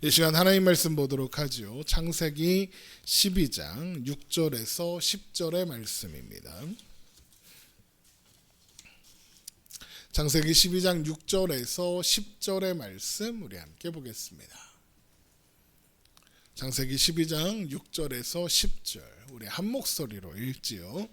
이 시간 하나님 말씀 보도록 하죠. 창세기 12장 6절에서 10절의 말씀입니다. 창세기 12장 6절에서 10절의 말씀 우리 함께 보겠습니다. 창세기 12장 6절에서 10절 우리 한 목소리로 읽지요.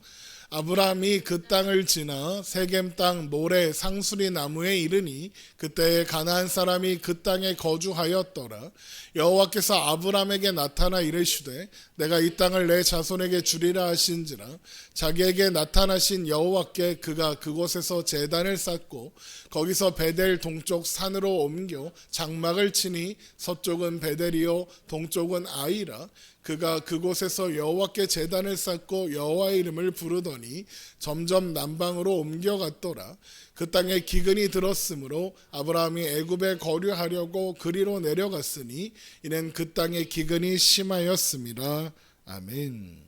아브라함이 그 땅을 지나 세겜 땅 모레 상수리 나무에 이르니 그때에 가나안 사람이 그 땅에 거주하였더라. 여호와께서 아브라함에게 나타나 이르시되 내가 이 땅을 내 자손에게 주리라 하신지라. 자기에게 나타나신 여호와께 그가 그곳에서 제단을 쌓고 거기서 베델 동쪽 산으로 옮겨 장막을 치니 서쪽은 베델이요 동쪽은 아이라. 그가 그곳에서 여호와께 제단을 쌓고 여호와의 이름을 부르더니 점점 남방으로 옮겨갔더라. 그 땅에 기근이 들었으므로 아브라함이 애굽에 거류하려고 그리로 내려갔으니 이는 그 땅에 기근이 심하였음이라. 아멘.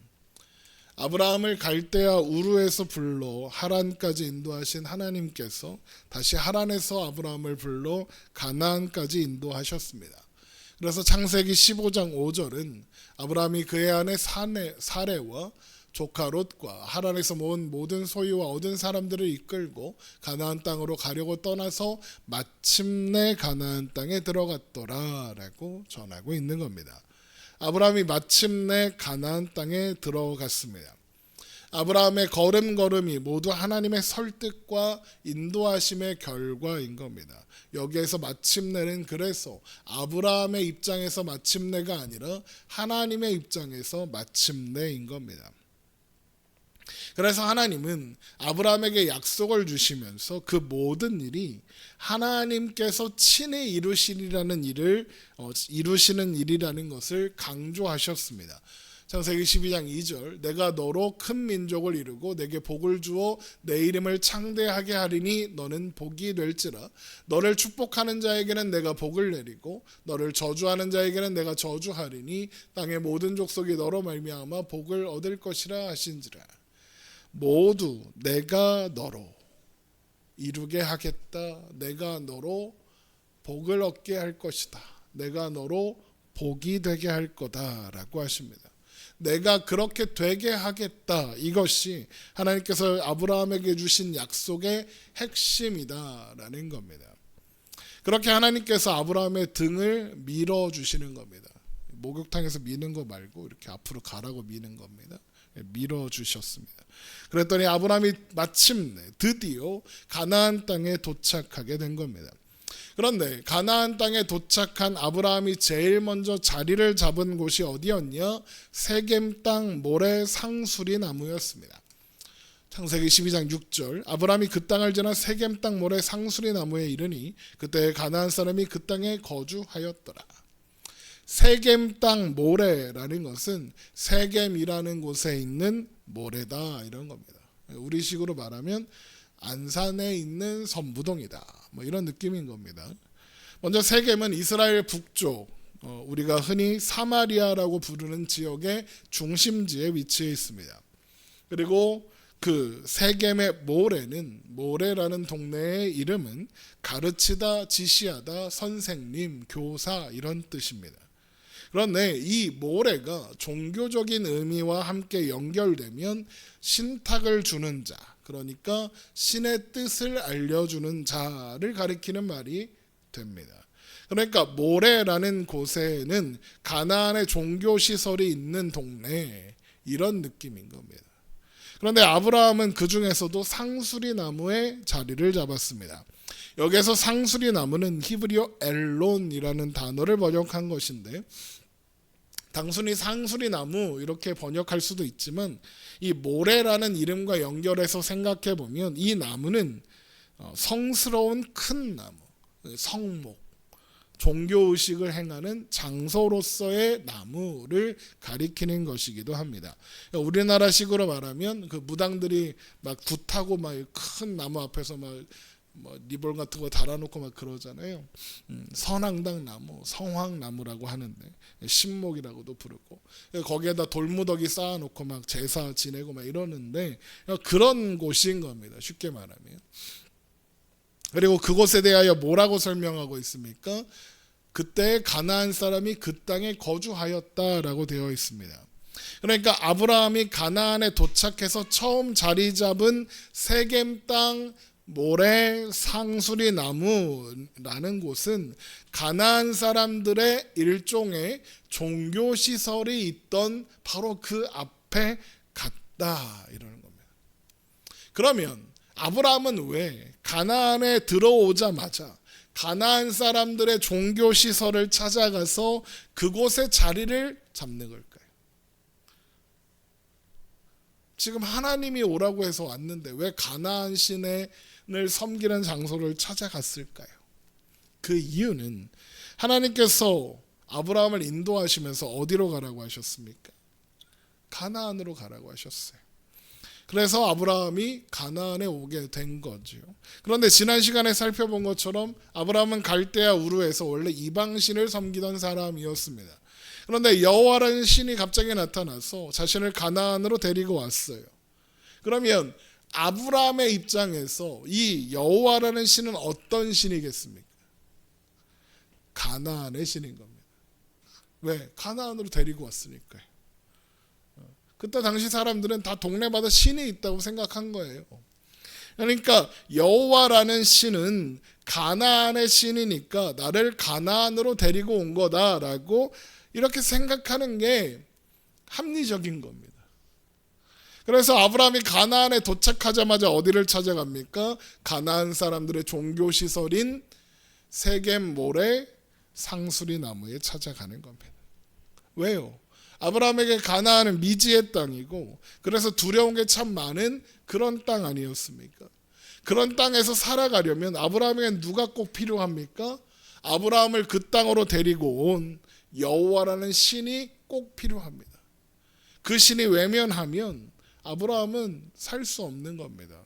아브라함을 갈대아 우르에서 불러 하란까지 인도하신 하나님께서 다시 하란에서 아브라함을 불러 가나안까지 인도하셨습니다. 그래서 창세기 15장 5절은 아브라함이 그의 아내 사레와 조카 롯과 하란에서 모은 모든 소유와 얻은 사람들을 이끌고 가나안 땅으로 가려고 떠나서 마침내 가나안 땅에 들어갔더라 라고 전하고 있는 겁니다. 아브라함이 마침내 가나안 땅에 들어갔습니다. 아브라함의 걸음걸음이 모두 하나님의 설득과 인도하심의 결과인 겁니다. 여기에서 마침내는 그래서 아브라함의 입장에서 마침내가 아니라 하나님의 입장에서 마침내인 겁니다. 그래서 하나님은 아브라함에게 약속을 주시면서 그 모든 일이 하나님께서 친히 이루시는 일이라는 것을 강조하셨습니다. 창세기 12장 2절 내가 너로 큰 민족을 이루고 내게 복을 주어 내 이름을 창대하게 하리니 너는 복이 될지라. 너를 축복하는 자에게는 내가 복을 내리고 너를 저주하는 자에게는 내가 저주하리니 땅의 모든 족속이 너로 말미암아 복을 얻을 것이라 하신지라. 모두 내가 너로 이루게 하겠다. 내가 너로 복을 얻게 할 것이다. 내가 너로 복이 되게 할 거다라고 하십니다. 내가 그렇게 되게 하겠다. 이것이 하나님께서 아브라함에게 주신 약속의 핵심이다라는 겁니다. 그렇게 하나님께서 아브라함의 등을 밀어주시는 겁니다. 목욕탕에서 미는 거 말고 이렇게 앞으로 가라고 미는 겁니다. 밀어주셨습니다. 그랬더니 아브라함이 마침내 드디어 가나안 땅에 도착하게 된 겁니다. 그런데 가나안 땅에 도착한 아브라함이 제일 먼저 자리를 잡은 곳이 어디였냐? 세겜 땅 모래 상수리 나무였습니다. 창세기 12장 6절 아브라함이 그 땅을 지나 세겜 땅 모래 상수리 나무에 이르니 그때 가나안 사람이 그 땅에 거주하였더라. 세겜 땅 모래라는 것은 세겜이라는 곳에 있는 모래다 이런 겁니다. 우리식으로 말하면 안산에 있는 선부동이다. 뭐 이런 느낌인 겁니다. 먼저 세겜은 이스라엘 북쪽 우리가 흔히 사마리아라고 부르는 지역의 중심지에 위치해 있습니다. 그리고 그 세겜의 모래라는 동네의 이름은 가르치다, 지시하다, 선생님, 교사 이런 뜻입니다. 그런데 이 모래가 종교적인 의미와 함께 연결되면 신탁을 주는 자, 그러니까 신의 뜻을 알려주는 자를 가리키는 말이 됩니다. 그러니까 모래라는 곳에는 가나안의 종교시설이 있는 동네 이런 느낌인 겁니다. 그런데 아브라함은 그 중에서도 상수리 나무에 자리를 잡았습니다. 여기에서 상수리 나무는 히브리어 엘론이라는 단어를 번역한 것인데 단순히 상수리 나무 이렇게 번역할 수도 있지만 이 모래라는 이름과 연결해서 생각해 보면 이 나무는 성스러운 큰 나무, 성목, 종교의식을 행하는 장소로서의 나무를 가리키는 것이기도 합니다. 우리나라식으로 말하면 그 무당들이 막 굿하고 막 큰 나무 앞에서 막 리볼 같은 거 달아놓고 막 그러잖아요. 선앙당 나무, 성황나무라고 하는데 신목이라고도 부르고 거기에다 돌무더기 쌓아놓고 막 제사 지내고 막 이러는데 그런 곳인 겁니다. 쉽게 말하면. 그리고 그곳에 대하여 뭐라고 설명하고 있습니까? 그때 가나안 사람이 그 땅에 거주하였다라고 되어 있습니다. 그러니까 아브라함이 가나안에 도착해서 처음 자리 잡은 세겜 땅 모래 상수리 나무라는 곳은 가나안 사람들의 일종의 종교 시설이 있던 바로 그 앞에 갔다 이러는 겁니다. 그러면 아브라함은 왜 가나안에 들어오자마자 가나안 사람들의 종교 시설을 찾아가서 그곳에 자리를 잡는 걸까요? 지금 하나님이 오라고 해서 왔는데 왜 가나안 신을 섬기는 장소를 찾아갔을까요? 그 이유는 하나님께서 아브라함을 인도하시면서 어디로 가라고 하셨습니까? 가나안으로 가라고 하셨어요. 그래서 아브라함이 가나안에 오게 된 거죠. 그런데 지난 시간에 살펴본 것처럼 아브라함은 갈대아 우르에서 원래 이방신을 섬기던 사람이었습니다. 그런데 여호와라는 신이 갑자기 나타나서 자신을 가나안으로 데리고 왔어요. 그러면 아브라함의 입장에서 이 여호와라는 신은 어떤 신이겠습니까? 가나안의 신인 겁니다. 왜? 가나안으로 데리고 왔으니까요. 그때 당시 사람들은 다 동네마다 신이 있다고 생각한 거예요. 그러니까 여호와라는 신은 가나안의 신이니까 나를 가나안으로 데리고 온 거다라고 이렇게 생각하는 게 합리적인 겁니다. 그래서 아브라함이 가나안에 도착하자마자 어디를 찾아갑니까? 가나안 사람들의 종교 시설인 세겜 모래 상수리 나무에 찾아가는 겁니다. 왜요? 아브라함에게 가나안은 미지의 땅이고 그래서 두려운 게 참 많은 그런 땅 아니었습니까? 그런 땅에서 살아가려면 아브라함에게 누가 꼭 필요합니까? 아브라함을 그 땅으로 데리고 온 여호와라는 신이 꼭 필요합니다. 그 신이 외면하면 아브라함은 살 수 없는 겁니다.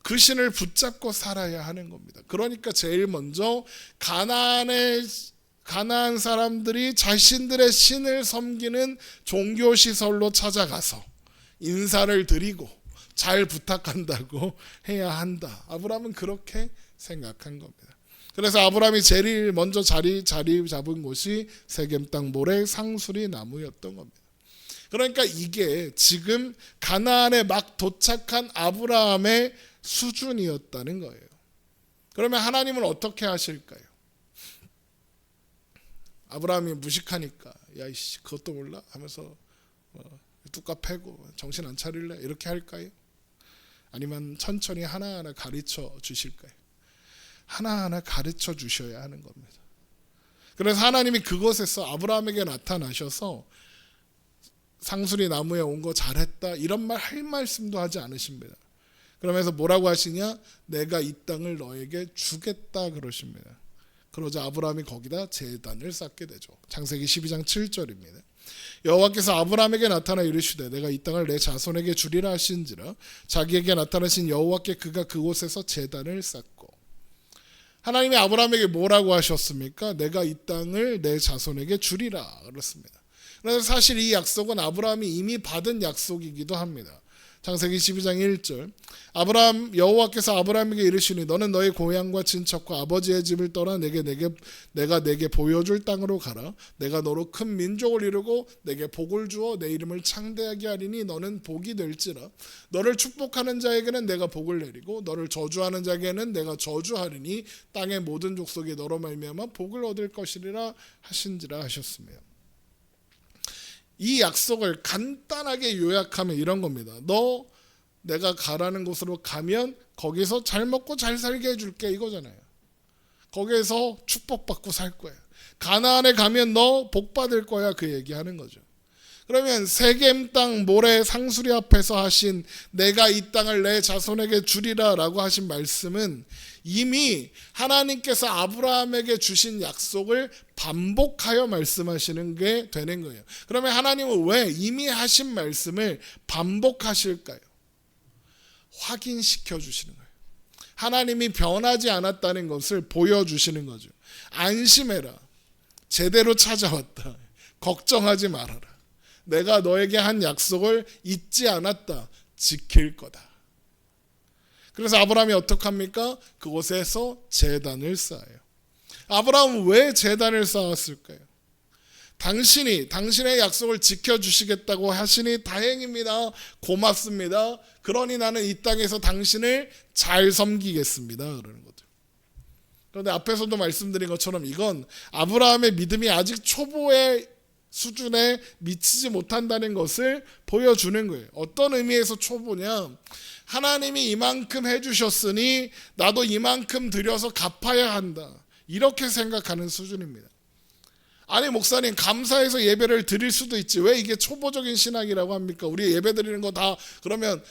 그 신을 붙잡고 살아야 하는 겁니다. 그러니까 제일 먼저 가나안 사람들이 자신들의 신을 섬기는 종교시설로 찾아가서 인사를 드리고 잘 부탁한다고 해야 한다. 아브라함은 그렇게 생각한 겁니다. 그래서 아브라함이 제일 먼저 자리 잡은 곳이 세겜 땅 모래 상수리 나무였던 겁니다. 그러니까 이게 지금 가나안에 막 도착한 아브라함의 수준이었다는 거예요. 그러면 하나님은 어떻게 하실까요? 아브라함이 무식하니까 야이씨 그것도 몰라 하면서 뚜까 패고 정신 안 차릴래 이렇게 할까요? 아니면 천천히 하나하나 가르쳐 주실까요? 하나하나 가르쳐 주셔야 하는 겁니다. 그래서 하나님이 그곳에서 아브라함에게 나타나셔서 상수리 나무에 온 거 잘했다 이런 말 할 말씀도 하지 않으십니다. 그러면서 뭐라고 하시냐? 내가 이 땅을 너에게 주겠다 그러십니다. 그러자 아브라함이 거기다 제단을 쌓게 되죠. 창세기 12장 7절입니다. 여호와께서 아브라함에게 나타나 이르시되 내가 이 땅을 내 자손에게 주리라 하신지라 자기에게 나타나신 여호와께 그가 그곳에서 제단을 쌓고 하나님이 아브라함에게 뭐라고 하셨습니까? 내가 이 땅을 내 자손에게 주리라 그렇습니다. 그래서 사실 이 약속은 아브라함이 이미 받은 약속이기도 합니다. 창세기 12장 1절 여호와께서 아브라함에게 이르시니 너는 너의 고향과 친척과 아버지의 집을 떠나 내가 내게 보여줄 땅으로 가라. 내가 너로 큰 민족을 이루고 내게 복을 주어 내 이름을 창대하게 하리니 너는 복이 될지라. 너를 축복하는 자에게는 내가 복을 내리고 너를 저주하는 자에게는 내가 저주하리니 땅의 모든 족속이 너로 말미암아 복을 얻을 것이리라 하신지라 하셨습니다. 이 약속을 간단하게 요약하면 이런 겁니다. 너 내가 가라는 곳으로 가면 거기서 잘 먹고 잘 살게 해줄게 이거잖아요. 거기에서 축복받고 살 거야. 가나안에 가면 너 복 받을 거야 그 얘기하는 거죠. 그러면 세겜 땅 모래 상수리 앞에서 하신 내가 이 땅을 내 자손에게 주리라 라고 하신 말씀은 이미 하나님께서 아브라함에게 주신 약속을 반복하여 말씀하시는 게 되는 거예요. 그러면 하나님은 왜 이미 하신 말씀을 반복하실까요? 확인시켜 주시는 거예요. 하나님이 변하지 않았다는 것을 보여주시는 거죠. 안심해라. 제대로 찾아왔다. 걱정하지 말아라. 내가 너에게 한 약속을 잊지 않았다. 지킬 거다. 그래서 아브라함이 어떻게 합니까? 그곳에서 제단을 쌓아요. 아브라함은 왜 제단을 쌓았을까요? 당신의 약속을 지켜주시겠다고 하시니 다행입니다. 고맙습니다. 그러니 나는 이 땅에서 당신을 잘 섬기겠습니다. 그러는 거죠. 그런데 앞에서도 말씀드린 것처럼 이건 아브라함의 믿음이 아직 초보의 수준에 미치지 못한다는 것을 보여주는 거예요. 어떤 의미에서 초보냐? 하나님이 이만큼 해주셨으니 나도 이만큼 드려서 갚아야 한다. 이렇게 생각하는 수준입니다. 아니 목사님, 감사해서 예배를 드릴 수도 있지 왜 이게 초보적인 신앙이라고 합니까? 우리 예배 드리는 거 다 그러면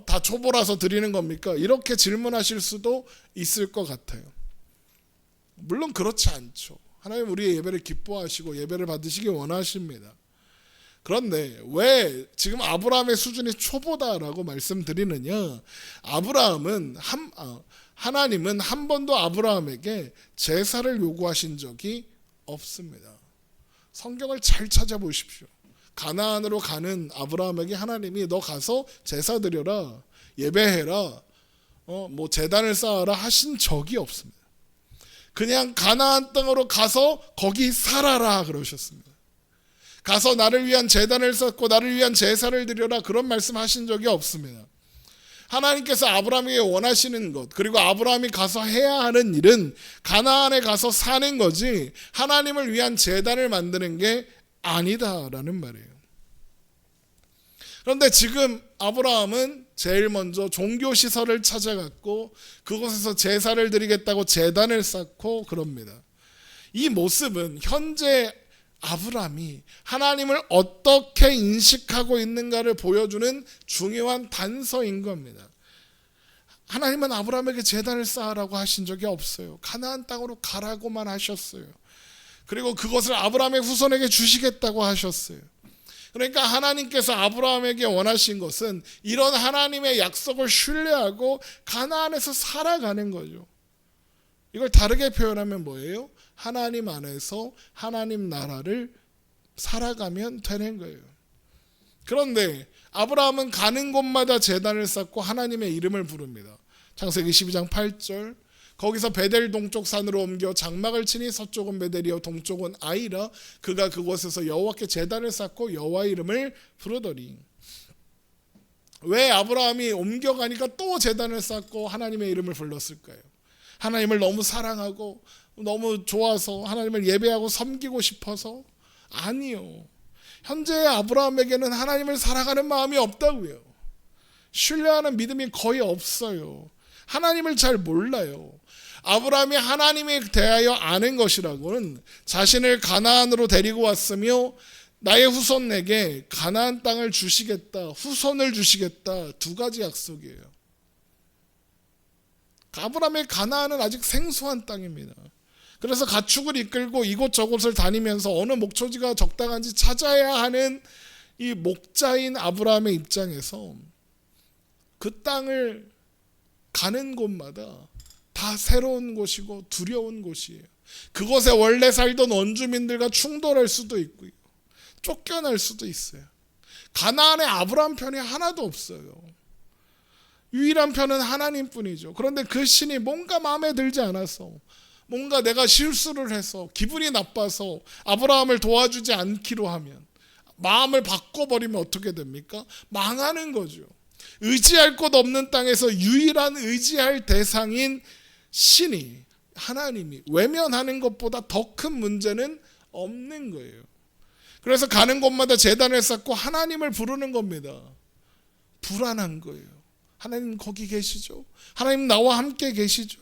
다 초보라서 드리는 겁니까? 이렇게 질문하실 수도 있을 것 같아요. 물론 그렇지 않죠. 하나님 우리의 예배를 기뻐하시고 예배를 받으시기 원하십니다. 그런데 왜 지금 아브라함의 수준이 초보다라고 말씀드리느냐? 하나님은 한 번도 아브라함에게 제사를 요구하신 적이 없습니다. 성경을 잘 찾아보십시오. 가나안으로 가는 아브라함에게 하나님이 너 가서 제사 드려라, 예배해라, 뭐 제단을 쌓아라 하신 적이 없습니다. 그냥 가나안 땅으로 가서 거기 살아라 그러셨습니다. 가서 나를 위한 제단을 쌓고 나를 위한 제사를 드려라 그런 말씀하신 적이 없습니다. 하나님께서 아브라함에게 원하시는 것, 그리고 아브라함이 가서 해야 하는 일은 가나안에 가서 사는 거지 하나님을 위한 제단을 만드는 게 아니다라는 말이에요. 그런데 지금 아브라함은 제일 먼저 종교시설을 찾아갔고 그곳에서 제사를 드리겠다고 제단을 쌓고 그럽니다. 이 모습은 현재 아브라함이 하나님을 어떻게 인식하고 있는가를 보여주는 중요한 단서인 겁니다. 하나님은 아브라함에게 제단을 쌓으라고 하신 적이 없어요. 가나안 땅으로 가라고만 하셨어요. 그리고 그것을 아브라함의 후손에게 주시겠다고 하셨어요. 그러니까 하나님께서 아브라함에게 원하신 것은 이런 하나님의 약속을 신뢰하고 가나안에서 살아가는 거죠. 이걸 다르게 표현하면 뭐예요? 하나님 안에서 하나님 나라를 살아가면 되는 거예요. 그런데 아브라함은 가는 곳마다 제단을 쌓고 하나님의 이름을 부릅니다. 창세기 12장 8절, 거기서 베델 동쪽 산으로 옮겨 장막을 치니 서쪽은 베델이요 동쪽은 아이라 그가 그곳에서 여호와께 제단을 쌓고 여호와의 이름을 부르더니. 왜 아브라함이 옮겨가니까 또 제단을 쌓고 하나님의 이름을 불렀을까요? 하나님을 너무 사랑하고 너무 좋아서 하나님을 예배하고 섬기고 싶어서? 아니요. 현재 아브라함에게는 하나님을 사랑하는 마음이 없다고요. 신뢰하는 믿음이 거의 없어요. 하나님을 잘 몰라요. 아브라함이 하나님에 대하여 아는 것이라고는 자신을 가나안으로 데리고 왔으며 나의 후손에게 가나안 땅을 주시겠다, 후손을 주시겠다, 두 가지 약속이에요. 아브라함의 가나안은 아직 생소한 땅입니다. 그래서 가축을 이끌고 이곳저곳을 다니면서 어느 목초지가 적당한지 찾아야 하는 이 목자인 아브라함의 입장에서 그 땅을 가는 곳마다 다 새로운 곳이고 두려운 곳이에요. 그곳에 원래 살던 원주민들과 충돌할 수도 있고요. 쫓겨날 수도 있어요. 가나안에 아브라함 편이 하나도 없어요. 유일한 편은 하나님뿐이죠. 그런데 그 신이 뭔가 마음에 들지 않아서, 뭔가 내가 실수를 해서 기분이 나빠서 아브라함을 도와주지 않기로 하면, 마음을 바꿔버리면 어떻게 됩니까? 망하는 거죠. 의지할 곳 없는 땅에서 유일한 의지할 대상인 신이, 하나님이 외면하는 것보다 더 큰 문제는 없는 거예요. 그래서 가는 곳마다 제단을 쌓고 하나님을 부르는 겁니다. 불안한 거예요. 하나님 거기 계시죠? 하나님 나와 함께 계시죠?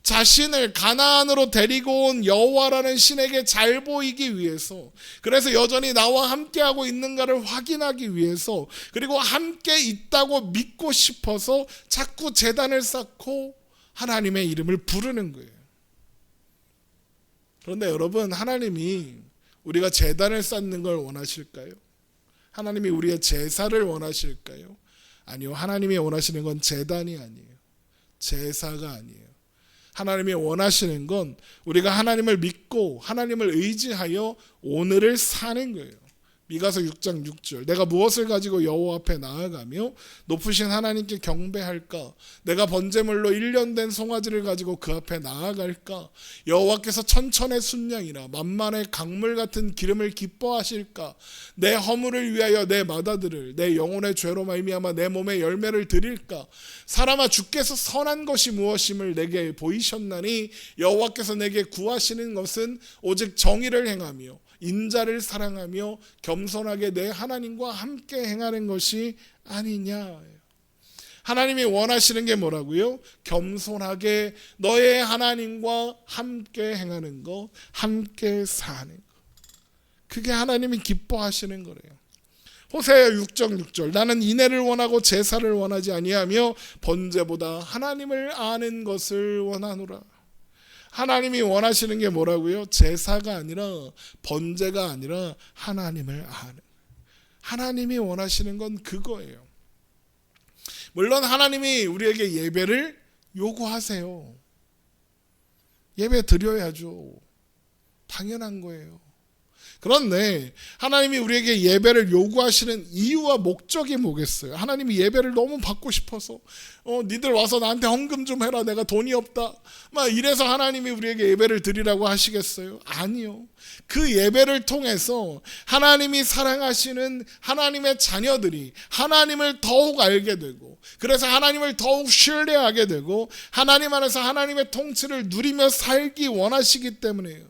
자신을 가나안으로 데리고 온 여호와라는 신에게 잘 보이기 위해서, 그래서 여전히 나와 함께하고 있는가를 확인하기 위해서, 그리고 함께 있다고 믿고 싶어서 자꾸 제단을 쌓고 하나님의 이름을 부르는 거예요. 그런데 여러분, 하나님이 우리가 제단을 쌓는 걸 원하실까요? 하나님이 우리의 제사를 원하실까요? 아니요. 하나님이 원하시는 건 제단이 아니에요. 제사가 아니에요. 하나님이 원하시는 건 우리가 하나님을 믿고 하나님을 의지하여 오늘을 사는 거예요. 미가서 6장 6절 내가 무엇을 가지고 여호와 앞에 나아가며 높으신 하나님께 경배할까? 내가 번제물로 1년 된 송아지를 가지고 그 앞에 나아갈까? 여호와께서 천천의 순양이나 만만의 강물 같은 기름을 기뻐하실까? 내 허물을 위하여 내 맏아들을 내 영혼의 죄로 말미암아 내 몸에 열매를 드릴까? 사람아 주께서 선한 것이 무엇임을 내게 보이셨나니 여호와께서 내게 구하시는 것은 오직 정의를 행하며 인자를 사랑하며 겸손하게 내 하나님과 함께 행하는 것이 아니냐. 하나님이 원하시는 게 뭐라고요? 겸손하게 너의 하나님과 함께 행하는 것, 함께 사는 것. 그게 하나님이 기뻐하시는 거래요. 호세아 6장 6절 나는 인애를 원하고 제사를 원하지 아니하며 번제보다 하나님을 아는 것을 원하노라. 하나님이 원하시는 게 뭐라고요? 제사가 아니라 번제가 아니라 하나님을 아는. 하나님이 원하시는 건 그거예요. 물론 하나님이 우리에게 예배를 요구하세요. 예배 드려야죠. 당연한 거예요. 그런데 하나님이 우리에게 예배를 요구하시는 이유와 목적이 뭐겠어요? 하나님이 예배를 너무 받고 싶어서 니들 와서 나한테 헌금 좀 해라, 내가 돈이 없다, 막 이래서 하나님이 우리에게 예배를 드리라고 하시겠어요? 아니요. 그 예배를 통해서 하나님이 사랑하시는 하나님의 자녀들이 하나님을 더욱 알게 되고, 그래서 하나님을 더욱 신뢰하게 되고 하나님 안에서 하나님의 통치를 누리며 살기 원하시기 때문에요.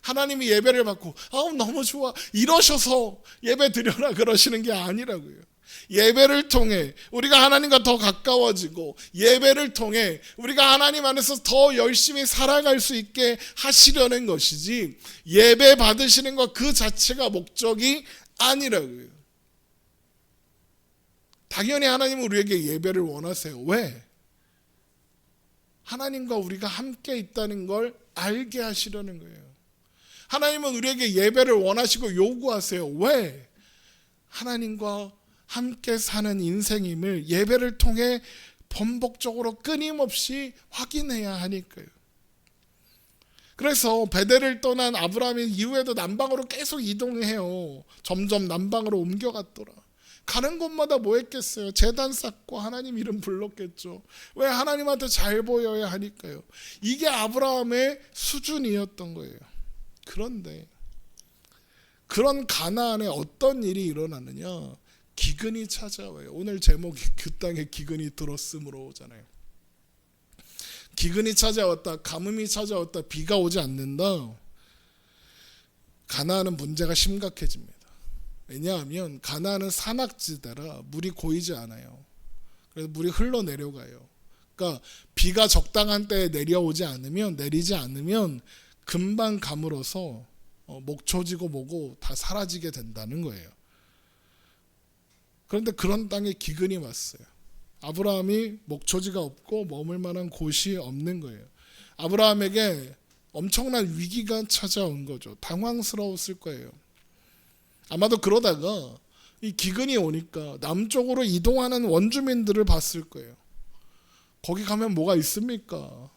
하나님이 예배를 받고 너무 좋아 이러셔서 예배 드려라 그러시는 게 아니라고요. 예배를 통해 우리가 하나님과 더 가까워지고, 예배를 통해 우리가 하나님 안에서 더 열심히 살아갈 수 있게 하시려는 것이지, 예배 받으시는 것 그 자체가 목적이 아니라고요. 당연히 하나님은 우리에게 예배를 원하세요. 왜? 하나님과 우리가 함께 있다는 걸 알게 하시려는 거예요. 하나님은 우리에게 예배를 원하시고 요구하세요. 왜? 하나님과 함께 사는 인생임을 예배를 통해 번복적으로 끊임없이 확인해야 하니까요. 그래서 베델을 떠난 아브라함이 이후에도 남방으로 계속 이동해요. 점점 남방으로 옮겨갔더라. 가는 곳마다 뭐 했겠어요? 제단 쌓고 하나님 이름 불렀겠죠. 왜? 하나님한테 잘 보여야 하니까요. 이게 아브라함의 수준이었던 거예요. 그런데 그런 가나안에 어떤 일이 일어나느냐? 기근이 찾아와요. 오늘 제목이 그 땅에 기근이 들었으므로잖아요. 기근이 찾아왔다, 가뭄이 찾아왔다, 비가 오지 않는다. 가나안은 문제가 심각해집니다. 왜냐하면 가나안은 산악지대라 물이 고이지 않아요. 그래서 물이 흘러내려가요. 그러니까 비가 적당한 때에 내리지 않으면 금방 가물어서 목초지고 뭐고 다 사라지게 된다는 거예요. 그런데 그런 땅에 기근이 왔어요. 아브라함이 목초지가 없고 머물 만한 곳이 없는 거예요. 아브라함에게 엄청난 위기가 찾아온 거죠. 당황스러웠을 거예요. 아마도 그러다가 이 기근이 오니까 남쪽으로 이동하는 원주민들을 봤을 거예요. 거기 가면 뭐가 있습니까?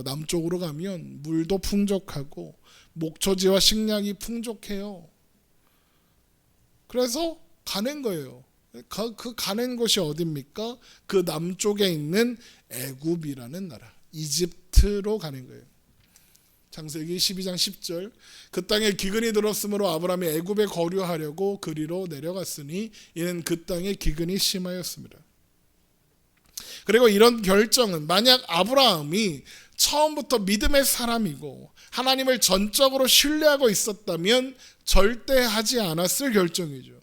남쪽으로 가면 물도 풍족하고 목초지와 식량이 풍족해요. 그래서 가는 거예요. 그 가는 곳이 어디입니까? 그 남쪽에 있는 애굽이라는 나라, 이집트로 가는 거예요. 창세기 12장 10절 그 땅에 기근이 들었으므로 아브라함이 애굽에 거류하려고 그리로 내려갔으니 이는 그 땅에 기근이 심하였습니다. 그리고 이런 결정은 만약 아브라함이 처음부터 믿음의 사람이고 하나님을 전적으로 신뢰하고 있었다면 절대 하지 않았을 결정이죠.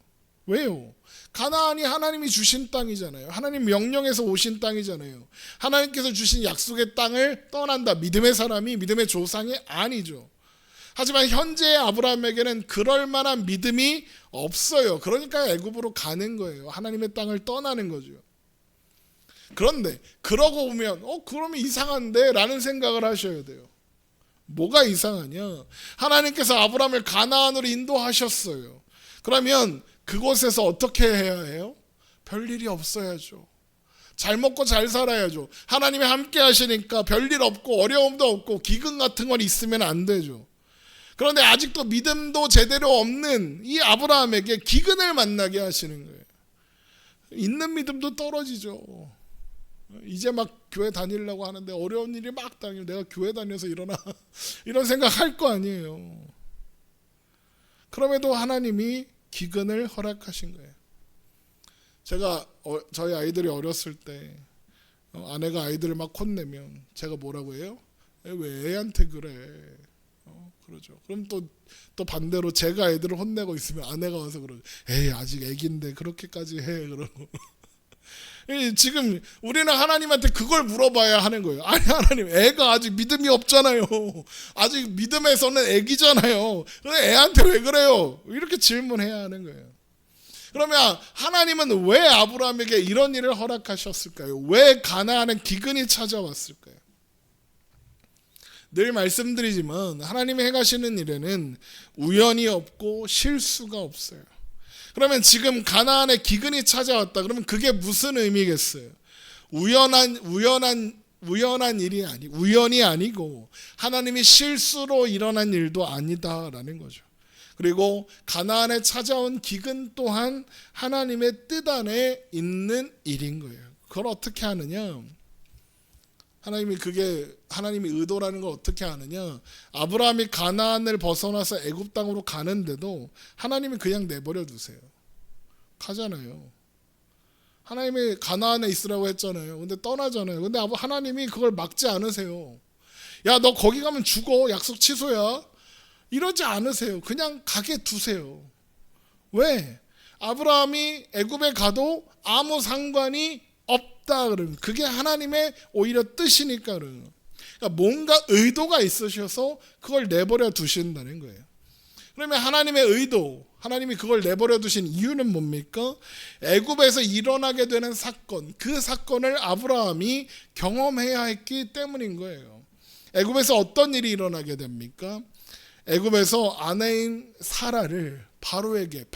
왜요? 가나안이 하나님이 주신 땅이잖아요. 하나님 명령에서 오신 땅이잖아요. 하나님께서 주신 약속의 땅을 떠난다. 믿음의 사람이, 믿음의 조상이 아니죠. 하지만 현재의 아브라함에게는 그럴 만한 믿음이 없어요. 그러니까 애굽으로 가는 거예요. 하나님의 땅을 떠나는 거죠. 그런데 그러고 보면 그러면 이상한데 라는 생각을 하셔야 돼요. 뭐가 이상하냐? 하나님께서 아브라함을 가나안으로 인도하셨어요. 그러면 그곳에서 어떻게 해야 해요? 별일이 없어야죠. 잘 먹고 잘 살아야죠. 하나님이 함께 하시니까 별일 없고 어려움도 없고 기근 같은 건 있으면 안 되죠. 그런데 아직도 믿음도 제대로 없는 이 아브라함에게 기근을 만나게 하시는 거예요. 있는 믿음도 떨어지죠. 이제 막 교회 다니려고 하는데 어려운 일이 막 당기면 내가 교회 다녀서 일어나 이런 생각할 거 아니에요. 그럼에도 하나님이 기근을 허락하신 거예요. 제가 저희 아이들이 어렸을 때 아내가 아이들을 막 혼내면 제가 뭐라고 해요? 왜 애한테 그래? 그러죠. 그럼 또 반대로 제가 애들을 혼내고 있으면 아내가 와서 그러죠. 에이 아직 애기인데 그렇게까지 해 그러고. 지금 우리는 하나님한테 그걸 물어봐야 하는 거예요. 아니 하나님 애가 아직 믿음이 없잖아요. 아직 믿음에서는 애기잖아요. 그런데 애한테 왜 그래요? 이렇게 질문해야 하는 거예요. 그러면 하나님은 왜 아브라함에게 이런 일을 허락하셨을까요? 왜 가나안에 기근이 찾아왔을까요? 늘 말씀드리지만 하나님이 행하시는 일에는 우연이 없고 실수가 없어요. 그러면 지금 가나안에 기근이 찾아왔다. 그러면 그게 무슨 의미겠어요? 우연한 일이 우연이 아니고 하나님이 실수로 일어난 일도 아니다라는 거죠. 그리고 가나안에 찾아온 기근 또한 하나님의 뜻 안에 있는 일인 거예요. 그걸 어떻게 하느냐? 하나님이 의도라는 걸 어떻게 하느냐? 아브라함이 가나안을 벗어나서 애굽 땅으로 가는데도 하나님이 그냥 내버려 두세요. 가잖아요. 하나님이 가나안에 있으라고 했잖아요. 근데 떠나잖아요. 근데 하나님이 그걸 막지 않으세요. 야, 너 거기 가면 죽어. 약속 취소야. 이러지 않으세요. 그냥 가게 두세요. 왜? 아브라함이 애굽에 가도 아무 상관이 없다 그러면 그게 하나님의 오히려 뜻이니까 그러면 그러니까 뭔가 의도가 있으셔서 그걸 내버려 두신다는 거예요. 그러면 하나님의 의도, 하나님이 그걸 내버려 두신 이유는 뭡니까? 애굽에서 일어나게 되는 사건, 그 사건을 아브라함이 경험해야 했기 때문인 거예요. 애굽에서 어떤 일이 일어나게 됩니까? 애굽에서 아내인 사라를 파라오에게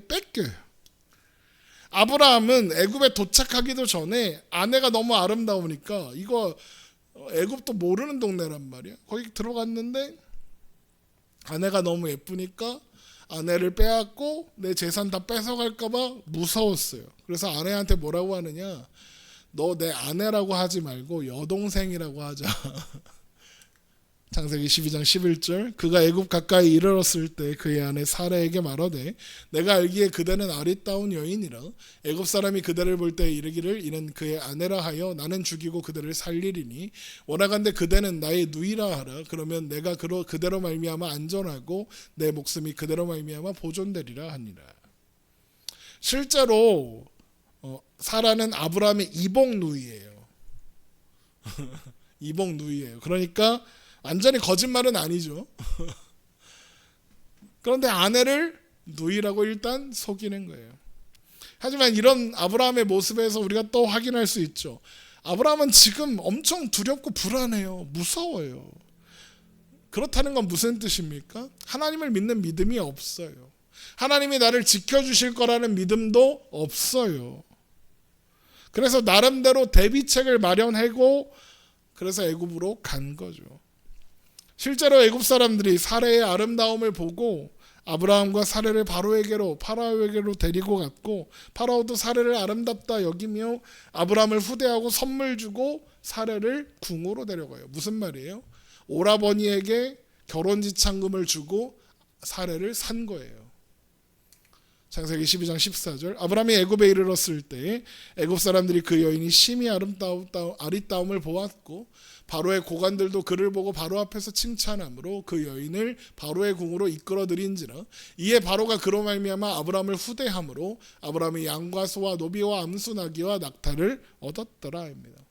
뺏겨요. 아브라함은 애굽에 도착하기도 전에 아내가 너무 아름다우니까 이거 애굽도 모르는 동네란 말이야. 거기 들어갔는데 아내가 너무 예쁘니까 아내를 빼앗고 내 재산 다 뺏어갈까 봐 무서웠어요. 그래서 아내한테 뭐라고 하느냐? 너 내 아내라고 하지 말고 여동생이라고 하자. 창세기 12장 11절 그가 애굽 가까이 이르렀을 때 그의 아내 사라에게 말하되 내가 알기에 그대는 아리따운 여인이라 애굽 사람이 그대를 볼 때 이르기를 이는 그의 아내라 하여 나는 죽이고 그대를 살리리니 원하건대 그대는 나의 누이라 하라. 그러면 내가 그대로 말미암아 안전하고 내 목숨이 그대로 말미암아 보존되리라 하니라. 실제로 사라는 아브라함의 이복 누이예요. 이복 누이예요. 그러니까 완전히 거짓말은 아니죠. 그런데 아내를 누이라고 일단 속이는 거예요. 하지만 이런 아브라함의 모습에서 우리가 또 확인할 수 있죠. 아브라함은 지금 엄청 두렵고 불안해요. 무서워요. 그렇다는 건 무슨 뜻입니까? 하나님을 믿는 믿음이 없어요. 하나님이 나를 지켜주실 거라는 믿음도 없어요. 그래서 나름대로 대비책을 마련하고 그래서 애굽으로 간 거죠. 실제로 애굽 사람들이 사라의 아름다움을 보고 아브라함과 사라를 파라오에게로 데리고 갔고 파라오도 사라를 아름답다 여기며 아브라함을 후대하고 선물 주고 사라를 궁으로 데려가요. 무슨 말이에요? 오라버니에게 결혼지참금을 주고 사라를 산 거예요. 창세기 12장 14절 아브라함이 애굽에 이르렀을 때 애굽 사람들이 그 여인이 심히 아리따움을 보았고 바로의 고관들도 그를 보고 바로 앞에서 칭찬함으로 그 여인을 바로의 궁으로 이끌어들인지라 이에 바로가 그로 말미암아 아브라함을 후대함으로 아브라함이 양과 소와 노비와 암수 나귀와 낙타를 얻었더라 합니다.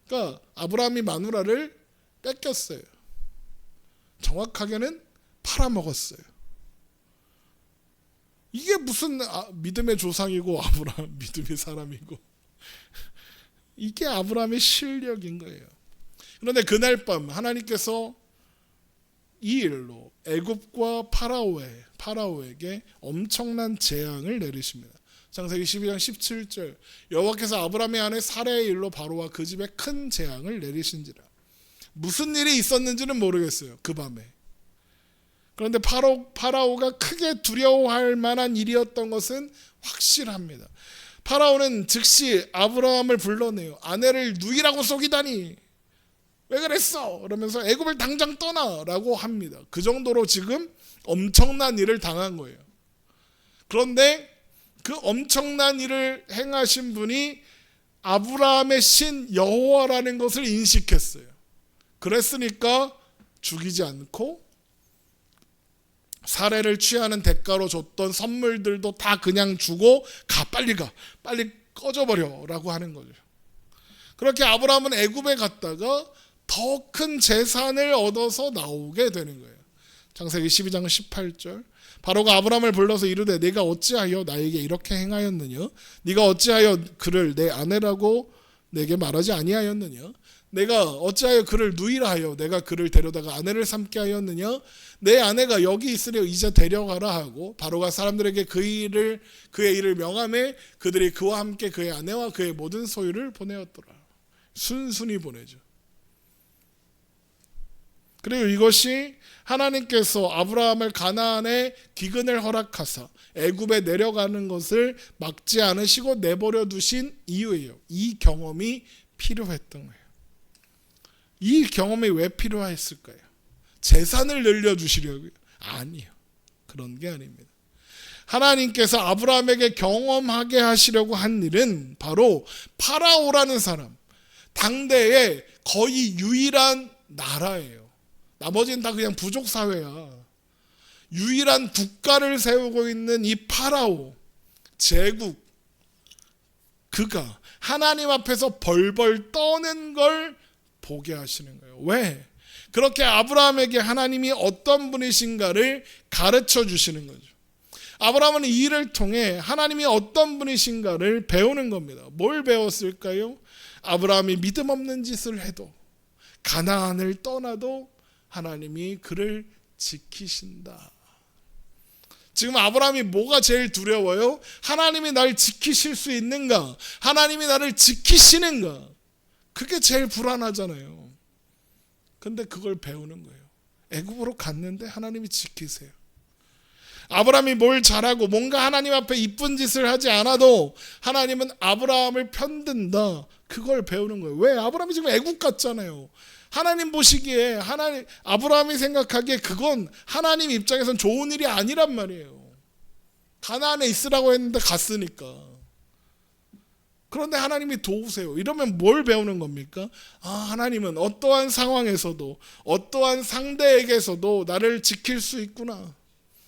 그러니까 아브라함이 마누라를 뺏겼어요. 정확하게는 팔아먹었어요. 이게 무슨 믿음의 조상이고 아브라함 믿음의 사람이고 이게 아브라함의 실력인 거예요. 그런데 그날 밤 하나님께서 이 일로 애굽과 파라오에게 엄청난 재앙을 내리십니다. 창세기 12장 17절 여호와께서 아브라함의 아내 사라의 일로 바로와 그 집에 큰 재앙을 내리신지라. 무슨 일이 있었는지는 모르겠어요. 그 밤에. 그런데 파라오가 크게 두려워할 만한 일이었던 것은 확실합니다. 파라오는 즉시 아브라함을 불러내요. 아내를 누이라고 속이다니 왜 그랬어? 그러면서 애굽을 당장 떠나라고 합니다. 그 정도로 지금 엄청난 일을 당한 거예요. 그런데 그 엄청난 일을 행하신 분이 아브라함의 신 여호와라는 것을 인식했어요. 그랬으니까 죽이지 않고 살해를 취하는 대가로 줬던 선물들도 다 그냥 주고 빨리 꺼져버려 라고 하는 거죠. 그렇게 아브라함은 애굽에 갔다가 더 큰 재산을 얻어서 나오게 되는 거예요. 창세기 12장 18절. 바로가 아브라함을 불러서 이르되 네가 어찌하여 나에게 이렇게 행하였느냐? 네가 어찌하여 그를 내 아내라고 내게 말하지 아니하였느냐? 내가 어찌하여 그를 누이라 하여 내가 그를 데려다가 아내를 삼게 하였느냐? 내 아내가 여기 있으려 이제 데려가라 하고 바로가 사람들에게 그의 일을 명하매 그들이 그와 함께 그의 아내와 그의 모든 소유를 보내었더라. 순순히 보내죠. 그리고 이것이 하나님께서 아브라함을 가나안에 기근을 허락하사 애굽에 내려가는 것을 막지 않으시고 내버려 두신 이유예요. 이 경험이 필요했던 거예요. 이 경험이 왜 필요했을까요? 재산을 늘려주시려고요? 아니요. 그런 게 아닙니다. 하나님께서 아브라함에게 경험하게 하시려고 한 일은 바로 파라오라는 사람, 당대의 거의 유일한 나라예요. 나머지는 다 그냥 부족 사회야. 유일한 국가를 세우고 있는 이 파라오, 제국, 그가 하나님 앞에서 벌벌 떠는 걸 보게 하시는 거예요. 왜? 그렇게 아브라함에게 하나님이 어떤 분이신가를 가르쳐 주시는 거죠. 아브라함은 이 일을 통해 하나님이 어떤 분이신가를 배우는 겁니다. 뭘 배웠을까요? 아브라함이 믿음 없는 짓을 해도 가나안을 떠나도 하나님이 그를 지키신다. 지금 아브라함이 뭐가 제일 두려워요? 하나님이 날 지키실 수 있는가? 하나님이 나를 지키시는가? 그게 제일 불안하잖아요. 근데 그걸 배우는 거예요. 애굽으로 갔는데 하나님이 지키세요. 아브라함이 뭘 잘하고 뭔가 하나님 앞에 이쁜 짓을 하지 않아도 하나님은 아브라함을 편든다. 그걸 배우는 거예요. 왜? 아브라함이 지금 애굽 갔잖아요. 하나님 보시기에 아브라함이 생각하기에 그건 하나님 입장에선 좋은 일이 아니란 말이에요. 가나안에 있으라고 했는데 갔으니까. 그런데 하나님이 도우세요. 이러면 뭘 배우는 겁니까? 하나님은 어떠한 상황에서도 어떠한 상대에게서도 나를 지킬 수 있구나.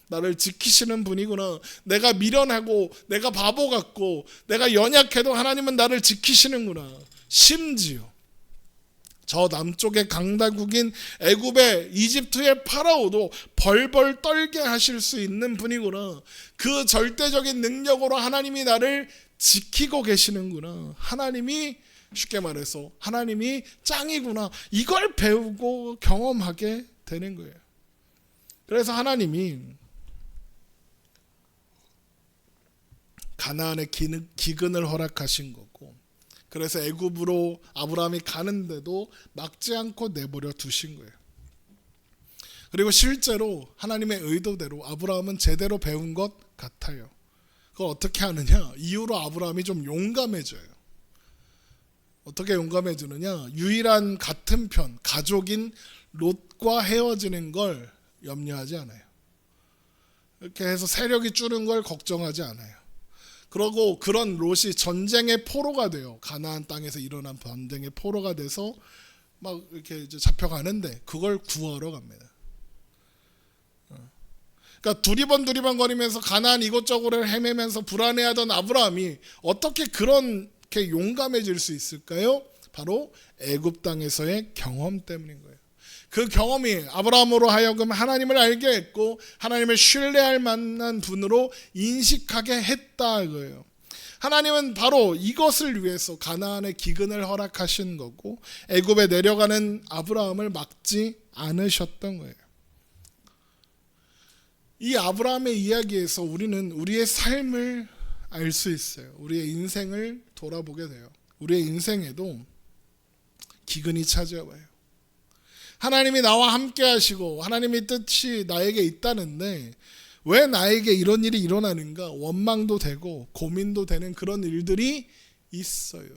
나를 지키시는 분이구나. 내가 미련하고 내가 바보 같고 내가 연약해도 하나님은 나를 지키시는구나. 심지어 저 남쪽의 강다국인 애굽의 이집트의 파라오도 벌벌 떨게 하실 수 있는 분이구나. 그 절대적인 능력으로 하나님이 나를 지키고 계시는구나. 하나님이 쉽게 말해서 하나님이 짱이구나. 이걸 배우고 경험하게 되는 거예요. 그래서 하나님이 가나안의 기근을 허락하신 거고 그래서 애굽으로 아브라함이 가는데도 막지 않고 내버려 두신 거예요. 그리고 실제로 하나님의 의도대로 아브라함은 제대로 배운 것 같아요. 그걸 어떻게 하느냐? 이후로 아브라함이 좀 용감해져요. 어떻게 용감해지느냐? 유일한 같은 편, 가족인 롯과 헤어지는 걸 염려하지 않아요. 이렇게 해서 세력이 줄은 걸 걱정하지 않아요. 그러고 그런 롯이 전쟁의 포로가 돼요. 가나안 땅에서 일어난 전쟁의 포로가 돼서 막 이렇게 이제 잡혀가는데 그걸 구하러 갑니다. 그러니까 두리번 거리면서 가나안 이곳저곳을 헤매면서 불안해하던 아브라함이 어떻게 그렇게 용감해질 수 있을까요? 바로 애굽 땅에서의 경험 때문인 거예요. 그 경험이 아브라함으로 하여금 하나님을 알게 했고 하나님을 신뢰할 만한 분으로 인식하게 했다 이거예요. 하나님은 바로 이것을 위해서 가나안의 기근을 허락하신 거고 애굽에 내려가는 아브라함을 막지 않으셨던 거예요. 이 아브라함의 이야기에서 우리는 우리의 삶을 알 수 있어요. 우리의 인생을 돌아보게 돼요. 우리의 인생에도 기근이 찾아와요. 하나님이 나와 함께 하시고 하나님의 뜻이 나에게 있다는데 왜 나에게 이런 일이 일어나는가 원망도 되고 고민도 되는 그런 일들이 있어요.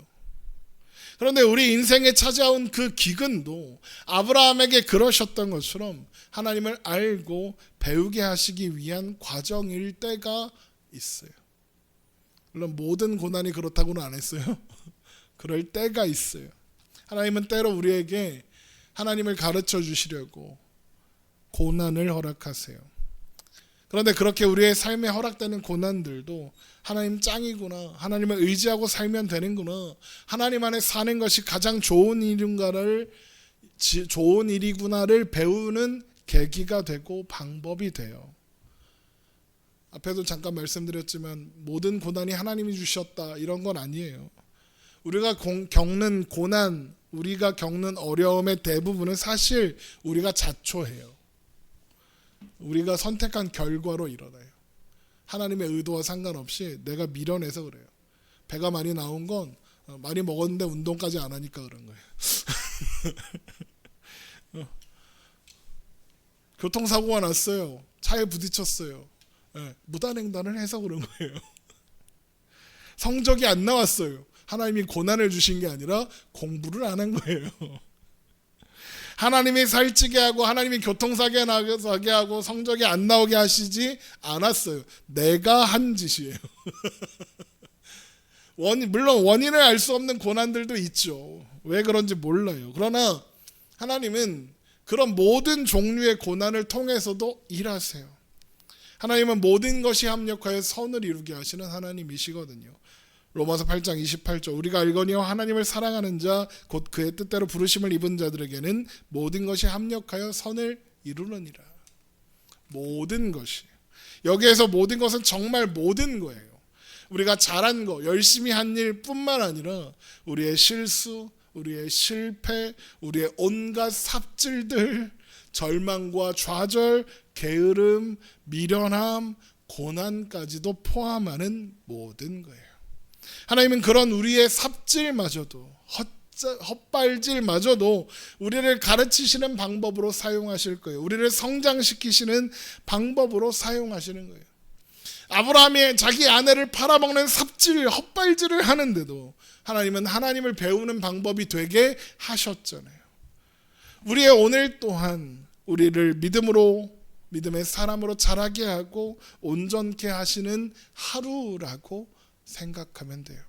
그런데 우리 인생에 찾아온 그 기근도 아브라함에게 그러셨던 것처럼 하나님을 알고 배우게 하시기 위한 과정일 때가 있어요. 물론 모든 고난이 그렇다고는 안 했어요. 그럴 때가 있어요. 하나님은 때로 우리에게 하나님을 가르쳐 주시려고 고난을 허락하세요. 그런데 그렇게 우리의 삶에 허락되는 고난들도 하나님 짱이구나, 하나님을 의지하고 살면 되는구나, 하나님 안에 사는 것이 가장 좋은 일이구나를 배우는 계기가 되고 방법이 돼요. 앞에도 잠깐 말씀드렸지만 모든 고난이 하나님이 주셨다 이런 건 아니에요. 우리가 겪는 고난, 우리가 겪는 어려움의 대부분은 사실 우리가 자초해요. 우리가 선택한 결과로 일어나요. 하나님의 의도와 상관없이 내가 밀어내서 그래요. 배가 많이 나온 건 많이 먹었는데 운동까지 안 하니까 그런 거예요. 교통사고가 났어요. 차에 부딪혔어요. 무단횡단을 해서 그런 거예요. 성적이 안 나왔어요. 하나님이 고난을 주신 게 아니라 공부를 안 한 거예요. 하나님이 살찌게 하고 하나님이 교통사고에 나게 하고 성적이 안 나오게 하시지 않았어요. 내가 한 짓이에요. 물론 원인을 알 수 없는 고난들도 있죠. 왜 그런지 몰라요. 그러나 하나님은 그런 모든 종류의 고난을 통해서도 일하세요. 하나님은 모든 것이 합력하여 선을 이루게 하시는 하나님이시거든요. 로마서 8장 28절 우리가 알거니와 하나님을 사랑하는 자 곧 그의 뜻대로 부르심을 입은 자들에게는 모든 것이 합력하여 선을 이루느니라. 모든 것이. 여기에서 모든 것은 정말 모든 거예요. 우리가 잘한 거, 열심히 한 일뿐만 아니라 우리의 실수, 우리의 실패, 우리의 온갖 삽질들, 절망과 좌절, 게으름, 미련함, 고난까지도 포함하는 모든 거예요. 하나님은 그런 우리의 삽질마저도 헛발질마저도 우리를 가르치시는 방법으로 사용하실 거예요. 우리를 성장시키시는 방법으로 사용하시는 거예요. 아브라함이 자기 아내를 팔아먹는 삽질, 헛발질을 하는데도 하나님은 하나님을 배우는 방법이 되게 하셨잖아요. 우리의 오늘 또한 우리를 믿음의 사람으로 자라게 하고 온전케 하시는 하루라고 생각하면 돼요.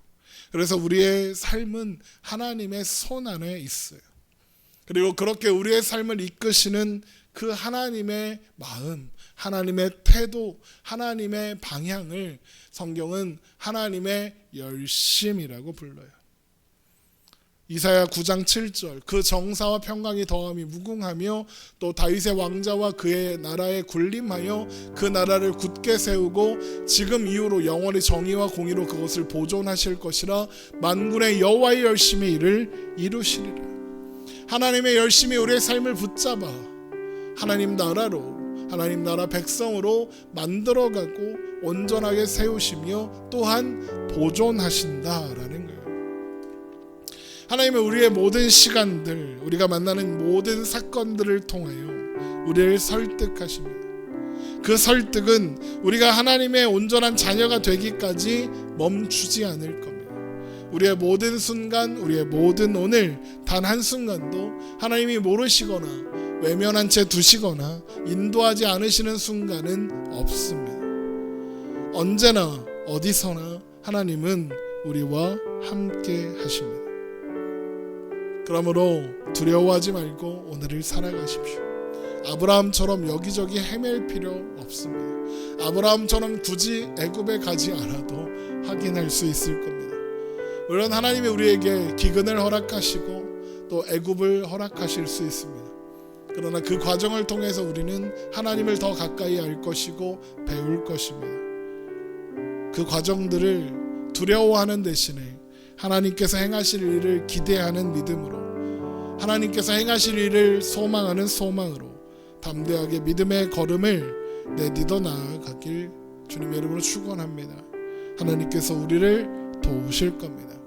그래서 우리의 삶은 하나님의 손 안에 있어요. 그리고 그렇게 우리의 삶을 이끄시는 그 하나님의 마음, 하나님의 태도, 하나님의 방향을 성경은 하나님의 열심이라고 불러요. 이사야 9장 7절 그 정사와 평강이 더함이 무궁하며 또 다윗의 왕자와 그의 나라에 군림하여 그 나라를 굳게 세우고 지금 이후로 영원히 정의와 공의로 그것을 보존하실 것이라 만군의 여호와의 열심히 이를 이루시리라. 하나님의 열심히 우리의 삶을 붙잡아 하나님 나라로, 하나님 나라 백성으로 만들어가고 온전하게 세우시며 또한 보존하신다라는 거예요. 하나님은 우리의 모든 시간들, 우리가 만나는 모든 사건들을 통하여 우리를 설득하십니다. 그 설득은 우리가 하나님의 온전한 자녀가 되기까지 멈추지 않을 겁니다. 우리의 모든 순간, 우리의 모든 오늘 단 한순간도 하나님이 모르시거나 외면한 채 두시거나 인도하지 않으시는 순간은 없습니다. 언제나 어디서나 하나님은 우리와 함께 하십니다. 그러므로 두려워하지 말고 오늘을 살아가십시오. 아브라함처럼 여기저기 헤맬 필요 없습니다. 아브라함처럼 굳이 애굽에 가지 않아도 확인할 수 있을 겁니다. 물론 하나님이 우리에게 기근을 허락하시고 또 애굽을 허락하실 수 있습니다. 그러나 그 과정을 통해서 우리는 하나님을 더 가까이 알 것이고 배울 것입니다. 그 과정들을 두려워하는 대신에 하나님께서 행하실 일을 기대하는 믿음으로, 하나님께서 행하실 일을 소망하는 소망으로 담대하게 믿음의 걸음을 내딛어 나아가길 주님의 이름으로 축원합니다. 하나님께서 우리를 도우실 겁니다.